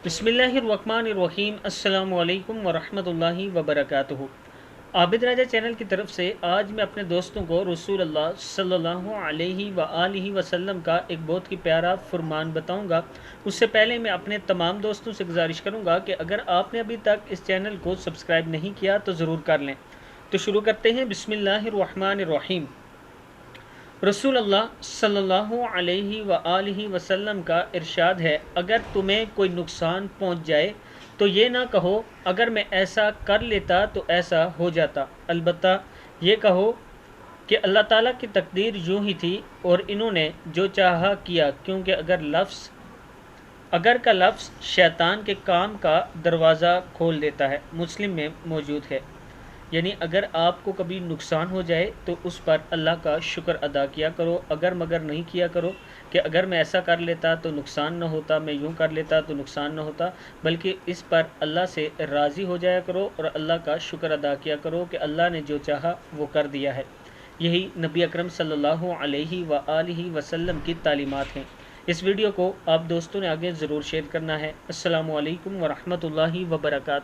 बिस्मिल्लाहिर्रहमानिर्रहीम अस्सलामु अलैकुम वरहमतुल्लाहि वबरकातुहू। आबिद राजा चैनल की तरफ से आज मैं अपने दोस्तों को रसूल अल्लाह सल्लल्लाहु अलैहि वआलिहि वसल्लम का एक बहुत ही प्यारा फरमान बताऊंगा। उससे पहले मैं अपने तमाम दोस्तों से गुजारिश करूंगा कि अगर आपने अभी तक इस चैनल को सब्सक्राइब नहीं किया तो ज़रूर कर लें। तो शुरू करते हैं। बिस्मिल्लाहिर्रहमानिर्रहीम। रसूल अल्लाह सल्लल्लाहु अलैहि वआलिहि वसल्लम का इरशाद है, अगर तुम्हें कोई नुकसान पहुंच जाए तो ये ना कहो अगर मैं ऐसा कर लेता तो ऐसा हो जाता, अलबत्ता ये कहो कि अल्लाह ताला की तकदीर यूं ही थी और इन्होंने जो चाहा किया, क्योंकि अगर का लफ्ज़ शैतान के काम का दरवाज़ा खोल देता है। मुस्लिम में मौजूद है। यानी अगर आपको कभी नुकसान हो जाए तो उस पर अल्लाह का शुक्र अदा किया करो, अगर मगर नहीं किया करो कि अगर मैं ऐसा कर लेता तो नुकसान न होता, मैं यूँ कर लेता तो नुकसान न होता, बल्कि इस पर अल्लाह से राज़ी हो जाया करो और अल्लाह का शुक्र अदा किया करो कि अल्लाह ने जो चाहा वो कर दिया है। यही नबी अकरम सल्लल्लाहु अलैहि वआलिहि वसल्लम की तालीमात हैं। इस वीडियो को आप दोस्तों ने आगे ज़रूर शेयर करना है। अस्सलामु अलैकुम वरहमतुल्लाहि वबरकातुहू।